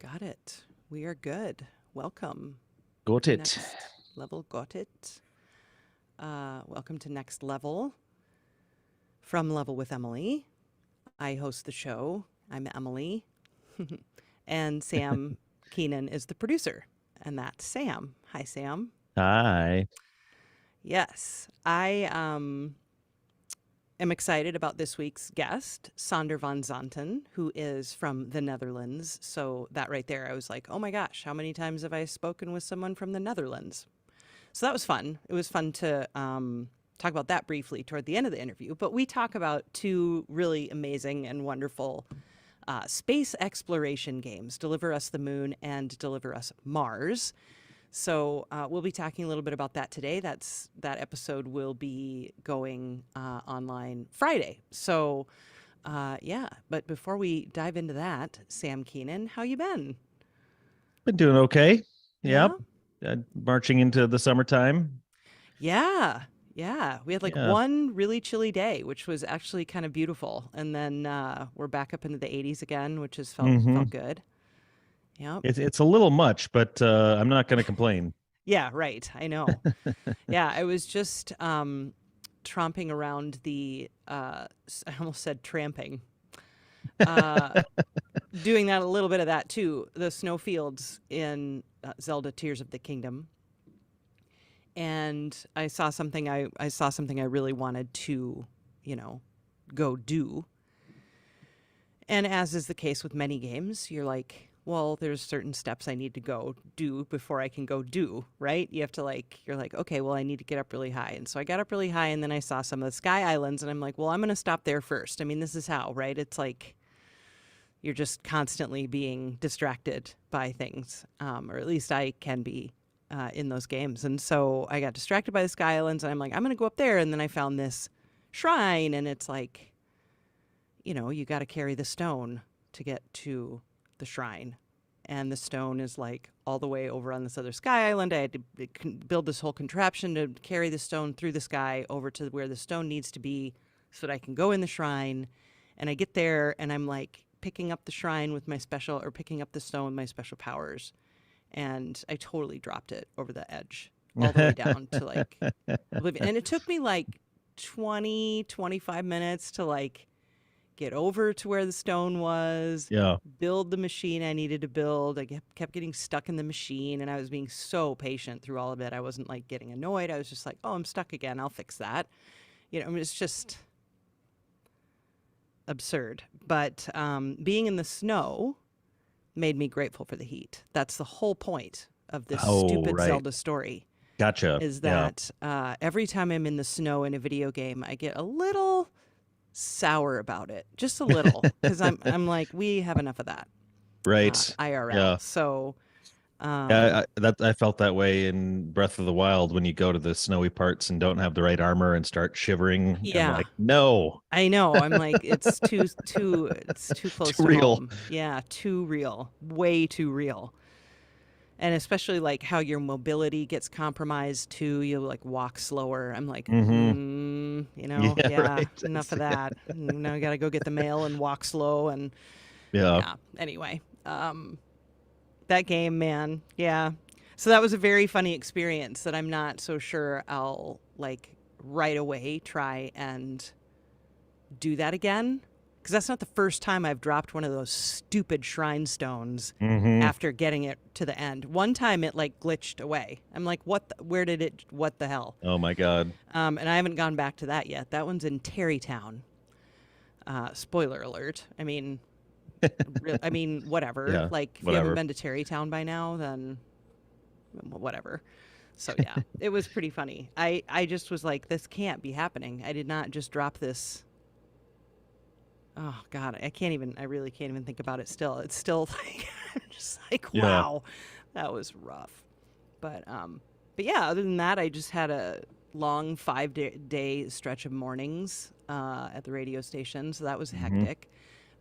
Got it. We are good. Welcome Got to it. Next Level. Got it. Welcome to Next Level from Level with Emily. I host the show. I'm Emily. And Sam Keenan is the producer. And that's Sam. Hi, Sam. Hi. Yes, I am excited about this week's guest, Sander van Zanten, who is from the Netherlands. So that right there, I was like, oh my gosh, how many times have I spoken with someone from the Netherlands? So that was fun. It was fun to talk about that briefly toward the end of the interview. But we talk about two really amazing and wonderful space exploration games, Deliver Us the Moon and Deliver Us Mars. So we'll be talking a little bit about that today. That episode will be going online Friday. So yeah, but before we dive into that, Sam Keenan, how you been? Been doing okay. Yeah, Yep. Marching into the summertime. yeah, yeah. We had like Yeah. one really chilly day, which was actually kind of beautiful, and then we're back up into the 80s again, which has hmm felt good. Yep. It's a little much, but I'm not going to complain. Yeah, right. I know. Yeah, I was just tromping around I almost said tramping, uh, doing that a little bit of that too, the snowfields in Zelda Tears of the Kingdom. And I saw something I really wanted to, you know, go do. And as is the case with many games, you're like, well, there's certain steps I need to go do before I can go do, right? You have to you're like, okay, well, I need to get up really high. And so I got up really high and then I saw some of the sky islands and I'm like, well, I'm going to stop there first. I mean, this is how, right? It's like you're just constantly being distracted by things, or at least I can be in those games. And so I got distracted by the sky islands and I'm like, I'm going to go up there. And then I found this shrine and it's like, you got to carry the stone to get to the shrine. And the stone is like all the way over on this other sky island. I had to build this whole contraption to carry the stone through the sky over to where the stone needs to be so that I can go in the shrine. And I get there and I'm like picking up the shrine with my special, or picking up the stone with my special powers. And I totally dropped it over the edge all the way down to like oblivion. And it took me like 25 minutes to like get over to where the stone was, Yeah. build the machine I needed to build. I kept getting stuck in the machine and I was being so patient through all of it. I wasn't like getting annoyed. I was just like, oh, I'm stuck again. I'll fix that. I mean, it's just absurd. But being in the snow made me grateful for the heat. That's the whole point of this Oh, stupid right. Zelda story, Gotcha. is Yeah. that every time I'm in the snow in a video game, I get a little sour about it, just a little, because I'm like, we have enough of that Right. IRL. Yeah. So, Yeah, I felt that way in Breath of the Wild when you go to the snowy parts and don't have the right armor and start shivering. I'm yeah, like, no, I know. I'm like, it's too close too to real. home. Yeah, too real, way too real. And especially like how your mobility gets compromised too. You like walk slower. I'm like, hmm Yeah, yeah, right. enough of that. Now I got to go get the mail and walk slow. And Yeah. yeah, anyway, that game, man. Yeah. So that was a very funny experience that I'm not so sure I'll like right away try and do that again. Because that's not the first time I've dropped one of those stupid shrine stones hmm after getting it to the end. One time it like glitched away. I'm like, where did it, what the hell? Oh my God. And I haven't gone back to that yet. That one's in Terrytown. Spoiler alert. I mean, whatever. Yeah. Like, if you haven't Whatever. been to Terrytown by now, then whatever. So yeah, it was pretty funny. I just was like, this can't be happening. I did not just drop this. Oh God, I really can't even think about it still. It's still like, I'm just like, Yeah. wow, that was rough. But yeah, other than that, I just had a long 5-day stretch of mornings at the radio station. So that was hmm hectic.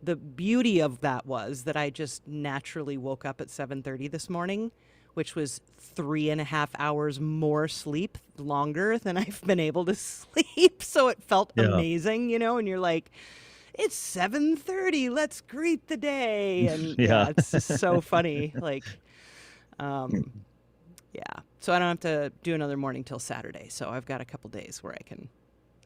The beauty of that was that I just naturally woke up at 7:30 this morning, which was 3.5 hours more sleep longer than I've been able to sleep. So it felt Yeah. amazing, and you're like, it's 7:30. Let's greet the day. And yeah, Yeah. it's just so funny. Like, um, yeah. So I don't have to do another morning till Saturday. So I've got a couple days where I can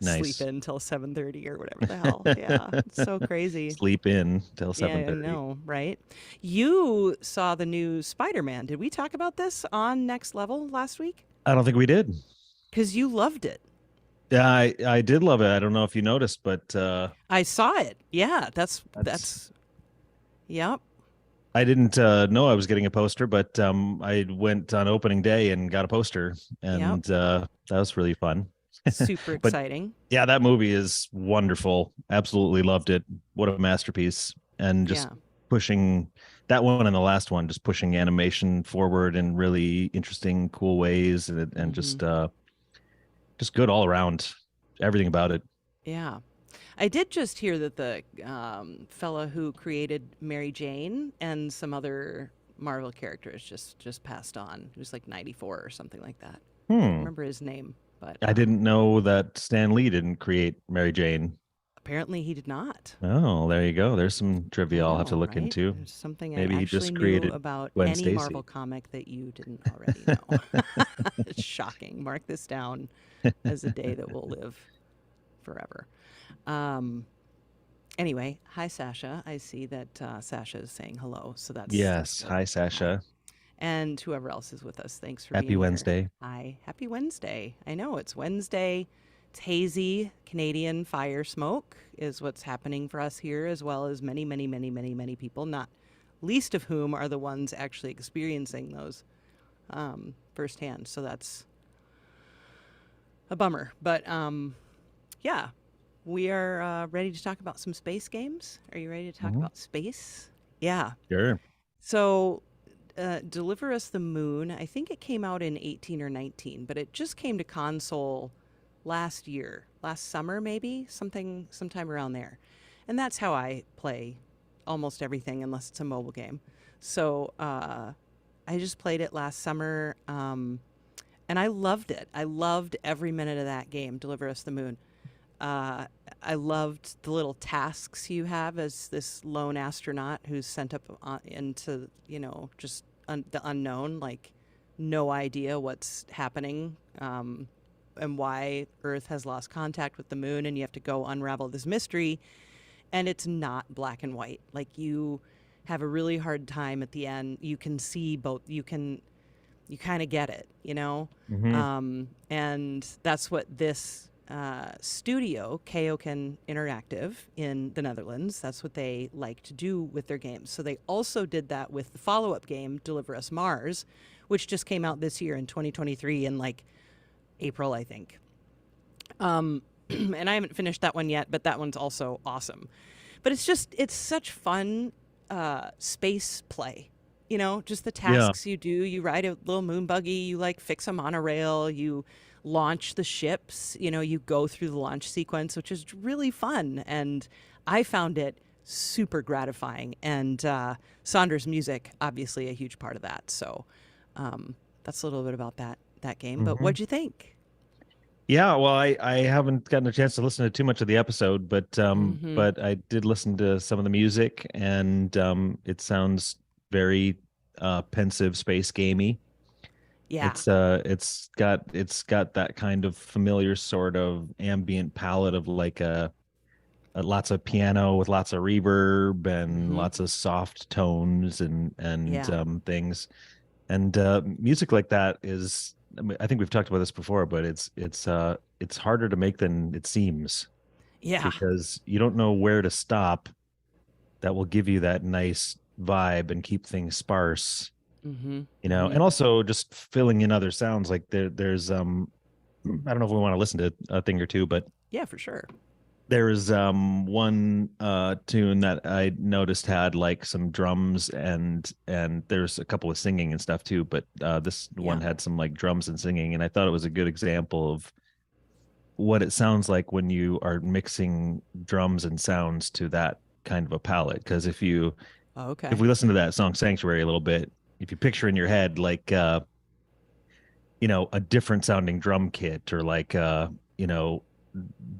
sleep Nice. in till 7:30 or whatever the hell. Yeah, it's so crazy. Sleep in till Yeah, I 7:30. know, right? You saw the new Spider-Man. Did we talk about this on Next Level last week? I don't think we did. Because you loved it. Yeah, I did love it. I don't know if you noticed, but I saw it. Yeah, that's yep, I didn't know I was getting a poster, but I went on opening day and got a poster, yep. and that was really fun. Super But exciting. yeah, that movie is wonderful. Absolutely loved it. What a masterpiece. And just Yeah. pushing that one and the last one, just pushing animation forward in really interesting, cool ways, and Hmm. just good all around. Everything about it. Yeah. I did just hear that the fella who created Mary Jane and some other Marvel characters just passed on. He was like 94 or something like that. Can't Hmm. remember his name, but I didn't know that Stan Lee didn't create Mary Jane. apparently he did not. Oh, there you go. There's some I trivia I'll have to know, look right? into. There's something I Maybe he actually just knew created about Gwen any Marvel Stacy. comic that you didn't already know. It's shocking. Mark this down as a day that will live forever. Um, anyway, hi Sasha. I see that Sasha is saying hello, so that's Yes. good. Hi, Hi, Sasha. and whoever else is with us. Thanks for Happy being here. Wednesday. Hi, happy Wednesday. I know it's Wednesday. It's hazy. Canadian fire smoke is what's happening for us here, as well as many, many, many, many, many people. Not least of whom are the ones actually experiencing those firsthand. So that's a bummer. But yeah, we are ready to talk about some space games. Are you ready to talk Mhm. about space? Yeah. Sure. So, Deliver Us the Moon, I think it came out in 18 or 19, but it just came to console last year, last summer maybe, sometime around there. And that's how I play almost everything unless it's a mobile game. So, I just played it last summer, and I loved it. I loved every minute of that game, Deliver Us the Moon. Uh, I loved the little tasks you have as this lone astronaut who's sent up into, just the unknown, like no idea what's happening, and why Earth has lost contact with the moon, and you have to go unravel this mystery. And it's not black and white. Like you have a really hard time at the end. You can see both. You kind of get it, you know? Hmm. And that's what this studio, Kaoken Interactive in the Netherlands, that's what they like to do with their games. So they also did that with the follow up game, Deliver Us Mars, which just came out this year in 2023 in like April, I think. And I haven't finished that one yet, but that one's also awesome. But it's such fun space play. You know, just the Yeah. tasks you do. You ride a little moon buggy, you like fix a monorail, you launch the ships, you go through the launch sequence, which is really fun. And I found it super gratifying. And Saunders' music, obviously, a huge part of that. So that's a little bit about that game. But Hmm. what'd you think? Yeah, well, I haven't gotten a chance to listen to too much of the episode, Mm-hmm. but I did listen to some of the music, and it sounds very pensive, space gamey. Yeah. It's got that kind of familiar sort of ambient palette of like a lots of piano with lots of reverb and Mm-hmm. lots of soft tones and Yeah. things. And music like that is, I mean, I think we've talked about this before, but it's harder to make than it seems, Yeah. because you don't know where to stop that will give you that nice vibe and keep things sparse, Mm-hmm. and Mm-hmm. also just filling in other sounds. Like there's I don't know if we want to listen to a thing or two, but Yeah, for sure. there's one tune that I noticed had like some drums, and there's a couple of singing and stuff too, but this Yeah. one had some like drums and singing, and I thought it was a good example of what it sounds like when you are mixing drums and sounds to that kind of a palette. Because if Okay. we listen to that song Sanctuary a little bit, if you picture in your head like a different sounding drum kit, or like you know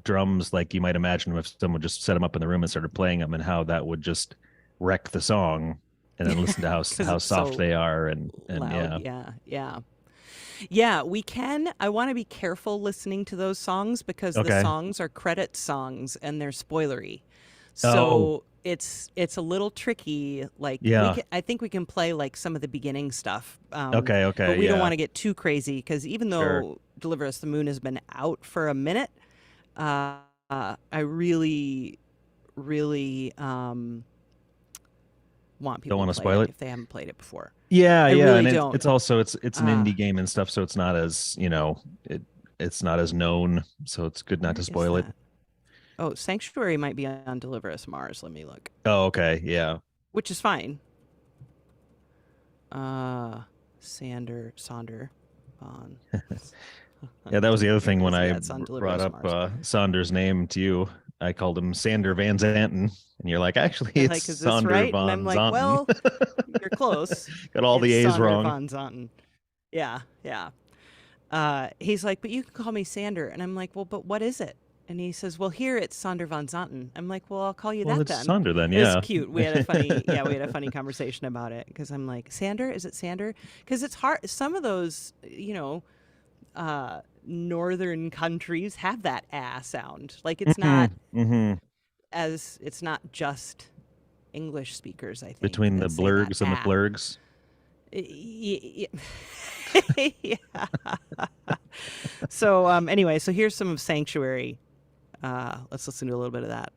drums like you might imagine if someone just set them up in the room and started playing them, and how that would just wreck the song. And then listen to because how it's soft so they are, and loud. yeah. Yeah, yeah. Yeah, we can. I want to be careful listening to those songs because the Okay. songs are credit songs and they're spoilery. Oh, So it's a little tricky. Like we yeah. can, I think we can play like some of the beginning stuff, Okay, but okay, we don't yeah. want to get too crazy because even Sure. though Deliver Us the Moon has been out for a minute, I really, really want Don't people to want to play spoil it it. if they haven't played it before. Yeah, I yeah, really and don't. it's also it's an Uh, indie game and stuff, so it's not as, it's not as known, so it's good not where to is spoil it. that? Oh, Sanctuary might be on Deliver Us Mars. Let me look. Oh, okay, yeah. Which is fine. Uh, Sonder, Bon. Yeah, that was the other thing Where when is it I at? It's on Deliver brought Us up Mars. Saunders' name to you. I called him Sander Van Zanten, and you're like, actually, You're it's like, is this Sander right? And I'm von like, Zanten. well, you're close. Got all the It's A's Sonder wrong. von Zanten. Yeah, yeah. He's like, but you can call me Sander. And I'm like, well, but what is it? And he says, well, here it's Sonder von Zanten. I'm like, well, I'll call you Well, that it's then. Sander then, It was yeah. cute. We had a funny, yeah, we had a funny conversation about it because I'm like, Sander, is it Sander? Because it's hard. Some of those, northern countries have that sound. Like Hmm. Hmm. it's not just English speakers, I think, Between the that say that blurgs and the flurgs. Yeah. Yeah. So anyway, so here's some of Sanctuary. Let's listen to a little bit of that.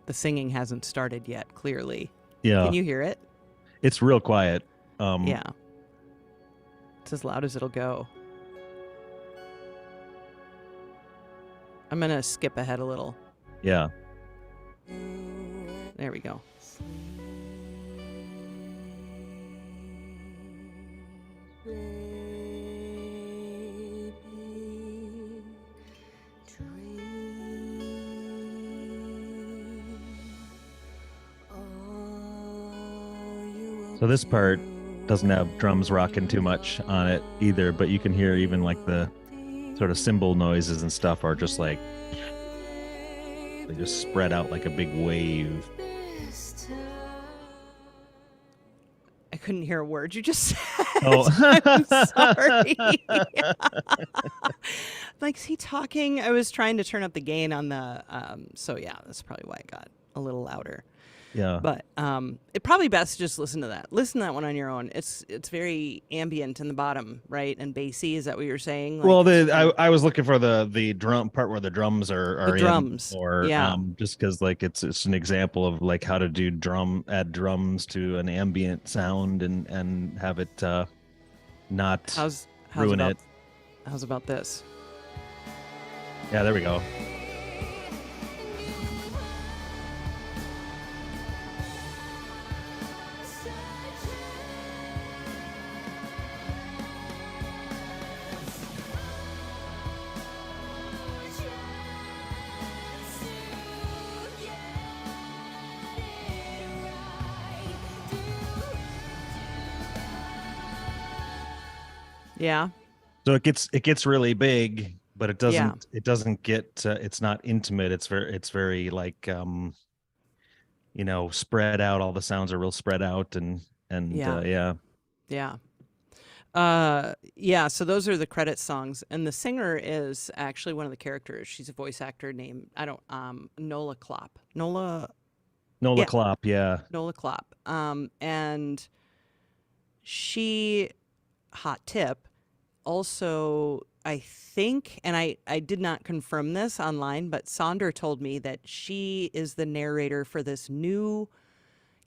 The singing hasn't started yet, clearly. Can Yeah, you hear it? it's real quiet. Um, Yeah. It's as loud as it'll go. I'm going to skip ahead a little. yeah. There we go. So this part doesn't have drums rocking too much on it either, but you can hear even like the sort of cymbal noises and stuff are just like they just spread out like a big wave. I couldn't hear a word you just said. Oh. I'm sorry. Like, is he talking? I was trying to turn up the gain on the. So yeah, that's probably why it got a little louder. Yeah. But it probably best to just listen to that. Listen to that one on your own. It's very ambient in the bottom, right, and bassy. Is that what you're saying? Like Well, it's kind of I was looking for the drum part where the drums the are in, drums. or Yeah. just because like it's an example of like how to do add drums to an ambient sound and have it not How's ruin about it. how's about this? Yeah, there we go. Yeah. So it gets really big, but Yeah. it doesn't get it's not intimate. It's very like spread out. All the sounds are real spread out, and Yeah. yeah. Yeah. Yeah, so those are the credit songs, and the singer is actually one of the characters. She's a voice actor named I don't Nola Klopp. Nola Yeah, Klopp, yeah. Nola Klopp. And she, hot tip, also I think, and I did not confirm this online, but Sonder told me that she is the narrator for this new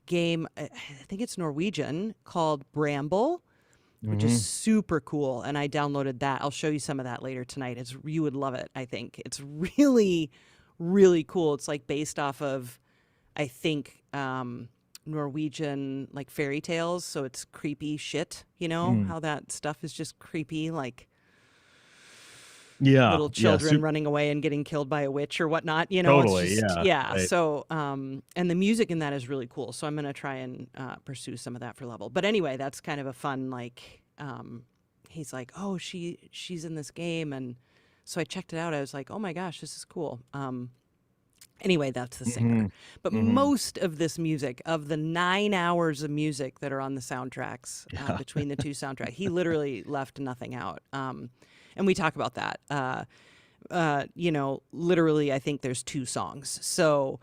game. I think it's Norwegian called Bramble, which is Hmm. super cool. And I downloaded that. I'll show you some of that later tonight. You would love it. I think it's really, really cool. It's like based off of, I think, Norwegian like fairy tales, so it's creepy shit, Mm. how that stuff is just creepy, like Yeah. little Yeah. children running away and getting killed by a witch or whatnot. It's Totally. just, Yeah. yeah. Right. So, and the music in that is really cool. So I'm going to try and pursue some of that for level. But anyway, that's kind of a fun, like, he's like, oh, she's in this game. And so I checked it out. I was like, oh my gosh, this is cool. Anyway, that's the singer. Hmm. But Hmm. most of this music, of the 9 hours of music that are on the soundtracks, Yeah. between the two soundtracks, he literally left nothing out. And we talk about that. Literally, I think there's 2 songs. So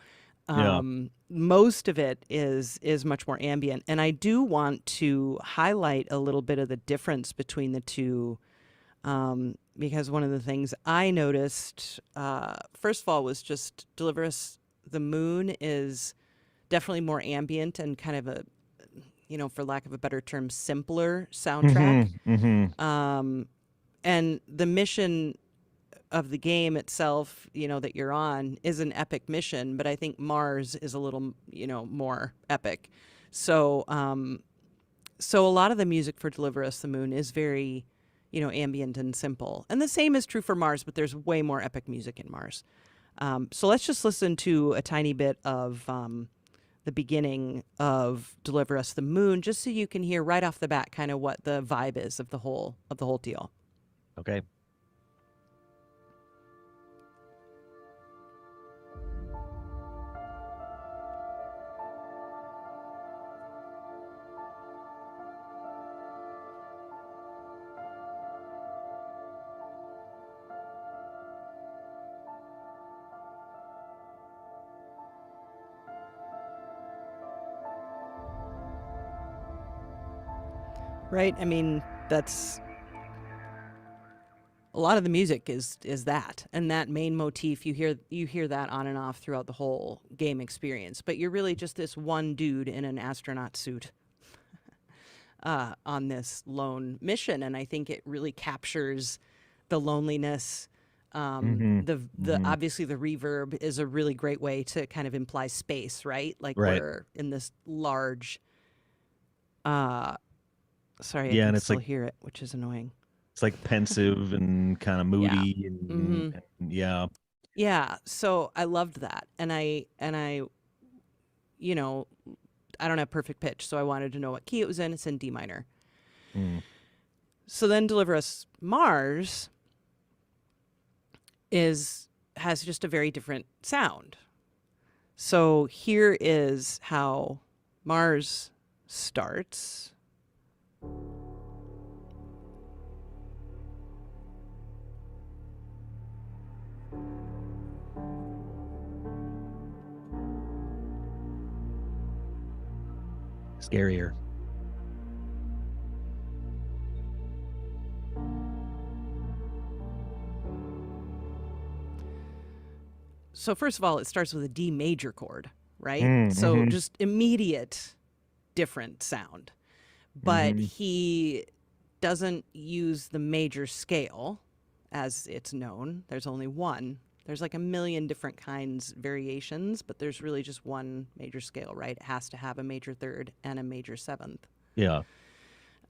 Yeah. most of it is much more ambient. And I do want to highlight a little bit of the difference between the two, because one of the things I noticed, first of all, was just Deliver Us the Moon is definitely more ambient and kind of a, for lack of a better term, simpler Hmm. soundtrack. Hmm. And the mission of the game itself, that you're on is an epic mission, but I think Mars is a little, more epic. So, so a lot of the music for Deliver Us the Moon is very, ambient and simple. And the same is true for Mars, but there's way more epic music in Mars. So let's just listen to a tiny bit of the beginning of Deliver Us the Moon, just so you can hear right off the bat kind of what the vibe is of the whole deal. Okay. Right? I mean, that's a lot of the music is that, and that main motif, you hear that on and off throughout the whole game experience, but you're really just this one dude in an astronaut suit on this lone mission, and I think it really captures the loneliness. Hmm. The Hmm. obviously the reverb is a really great way to kind of imply space, right? Like Right. we're in this large, uh sorry, I Yeah, can and it's still like hear it, which is annoying. pensive and kind of Yeah. moody Mm-hmm. and yeah. Yeah, so I loved that. And I, you know, I don't have perfect pitch, so I wanted to know what key it was in. It's in D minor. Mm. So then Deliver Us Mars is has just a very different sound. So here is how Mars starts. Scarier. So first of all, it starts with a D major chord, right? Mm. So Hmm. just immediate different sound. But Hmm. he doesn't use the major scale as it's known. There's only one. There's like a million different kinds, variations, but there's really just one major scale, right? It has to have a major third and a major seventh. Yeah.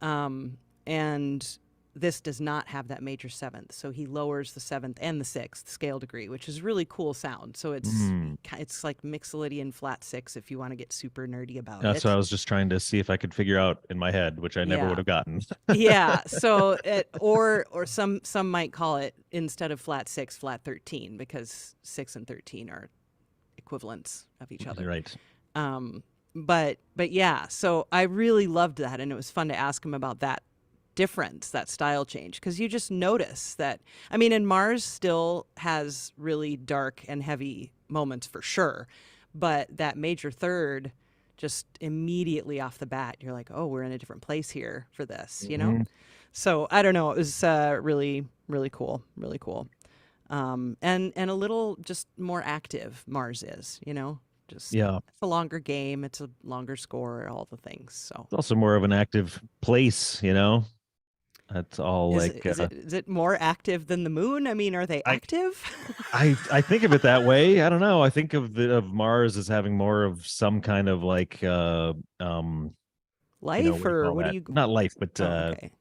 And this does not have that major seventh, so he lowers the seventh and the sixth scale degree, which is really cool sound. So Mm. it's like Mixolydian flat six if you want to get super nerdy about That's what I it. was just trying to see if I could figure out in my head, which I never would Yeah. have gotten. Yeah, so or some might call it, instead of flat six, flat 13, because 6 and 13 are equivalents of each other. Right. Um, but yeah, so I really loved that, and it was fun to ask him about that difference, that style change, because you just notice that. I mean, and Mars still has really dark and heavy moments for sure, but that major third, just immediately off the bat, you're like, oh, we're in a different place here for this, you know? Hmm. So I don't know. It was really, really cool, really cool. And a little just more active Mars is, just Yeah. it's a longer game, it's a longer score, all the things. So It's also more of an active place, you know? That's all Is like it, is it more active than the moon? I mean, are they I active? I think of it that way. I don't know. I think of Mars as having more of some kind of like Life, what do you or call what do that? you? Not life, but Oh, okay.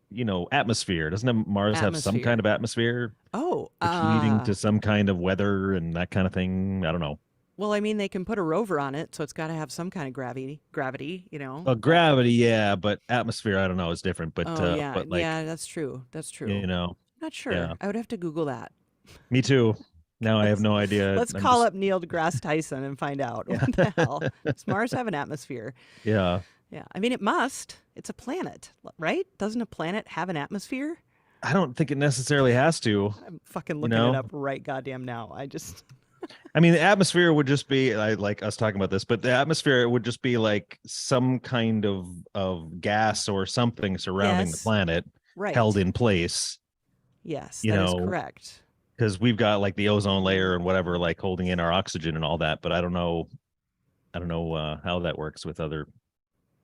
atmosphere. Mars have some kind Atmosphere. of atmosphere? Oh, Like heating to some kind of weather and that kind of thing. I don't know. well, I mean, they can put a rover on it, so it's got to have some kind of gravity, Well, that. gravity, yeah, but atmosphere, I don't know, is different. Oh, yeah, But like, yeah, that's true. That's you true. know, Not yeah, sure. I would have to Google that. me too. Now I have Let's no idea. let's I'm call just, up Neil deGrasse Tyson and find out what yeah, the hell. Does Mars have an atmosphere? yeah. Yeah, I mean, it must. It's a planet, right? Doesn't a planet have an atmosphere? I don't think it necessarily has to. I'm fucking You looking it know, up right goddamn now. I just I mean, the atmosphere would just be like us talking about this, but the atmosphere would just be like some kind of gas or something surrounding the yes, planet held right. in place. Yes, You that is know, correct. because we've got like the ozone layer and whatever, like holding in our oxygen and all that. But I don't know how that works with other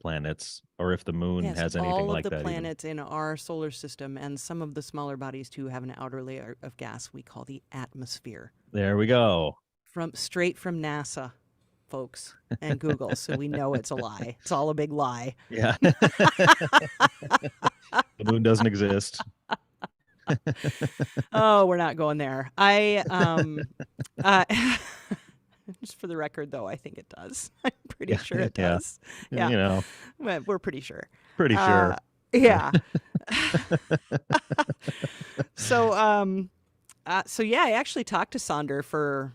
planets, or if the moon Yes, has anything all of like the that even. planets in our solar system and some of the smaller bodies too have an outer layer of gas we call the atmosphere. There we go. From straight from NASA, folks, and Google, so we know it's a lie. It's all a big lie. Yeah. The moon doesn't exist. Oh, we're not going there. Uh, just for the record, though, I think it does. I'm pretty Yeah. sure it Yeah. does. Yeah, You know, well, we're pretty sure. pretty Uh, sure. yeah. So, so yeah, I actually talked to Sonder for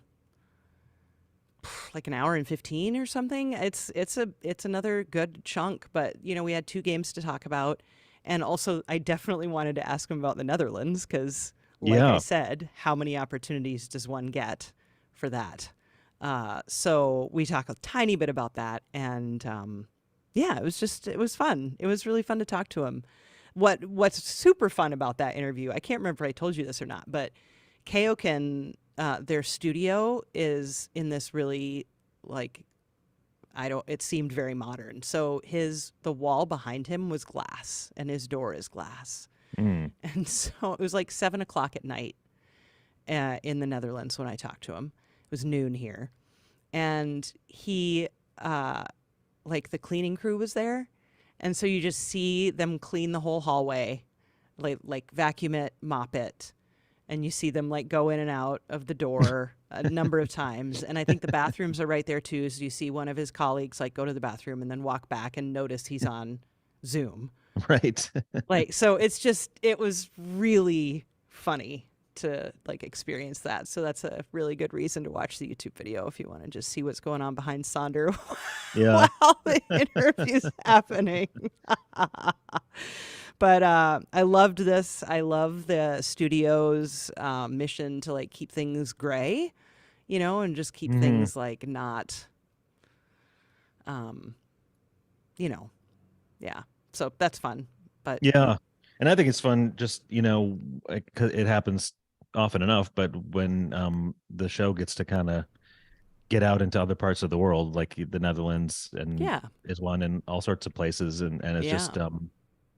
like an hour and 15 or something. It's another good chunk, but we had two games to talk about, and also I definitely wanted to ask him about the Netherlands because, like I Yeah. said, how many opportunities does one get for that? So we talk a tiny bit about that, and yeah, it was fun. It was really fun to talk to him. What's super fun about that interview? I can't remember if I told you this or not, but Kaoken, their studio is in this really, like, I don't. It seemed very modern. So the wall behind him was glass, and his door is glass, Mm. and so it was like 7 o'clock at night in the Netherlands when I talked to him. It was noon here, and he like the cleaning crew was there, and so you just see them clean the whole hallway, like vacuum it, mop it, and you see them like go in and out of the door a number of times. And I think the bathrooms are right there too. So you see one of his colleagues like go to the bathroom and then walk back and notice he's on Zoom. Right. Like, so it was really funny to like experience that. So that's a really good reason to watch the YouTube video if you want to just see what's going on behind Sonder Yeah. while the interview's happening. But I loved this. I love the studio's mission to like keep things gray, and just keep Hmm. things like not, um, yeah. So that's fun. But Yeah. And I think it's fun just, like, 'cause it happens often enough, but when the show gets to kind of get out into other parts of the world, like the Netherlands and yeah, is one in all sorts of places, and it's yeah. just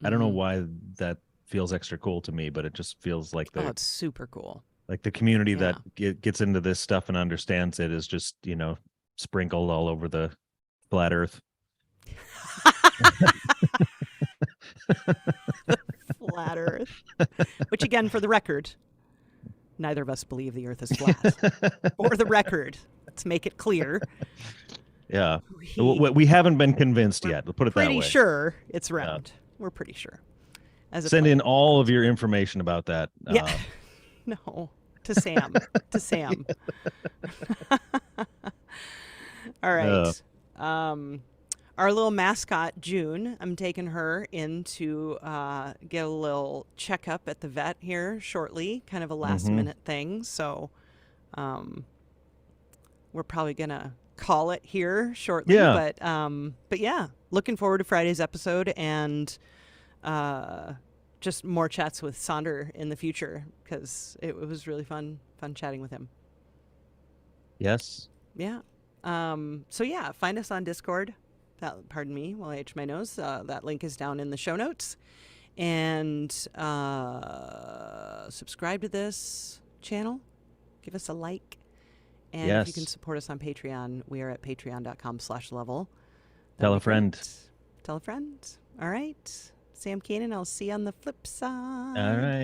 I don't know Hmm. why that feels extra cool to me, but it just feels Oh, it's super cool. like the community that Yeah. gets into this stuff and understands it is just, sprinkled all over the flat earth. Flat Earth. Which, again, for the record, neither of us believe the Earth is flat. For the record, let's make it clear. Yeah. We, We haven't been convinced we're yet. Let's put it that pretty way. sure it's Yeah. round. We're pretty sure. As a Send in planet. all of your information about that. Yeah. No. To Sam. To Sam. All Uh, right. Our little mascot, June, I'm taking her in to get a little checkup at the vet here shortly, kind of a last mhm. minute thing. So we're probably going to call it here shortly. Yeah. But yeah, looking forward to Friday's episode and just more chats with Sonder in the future because it was really fun chatting with him. Yes. Yeah. So yeah, find us on Discord. Pardon me while I itch my nose. That link is down in the show notes. And subscribe to this channel. Give us a like. And if you can Yes. support us on Patreon, we are at patreon.com/level. Tell a friend. Tell a friend. All right. Sam Kanan, I'll see you on the flip side. All right.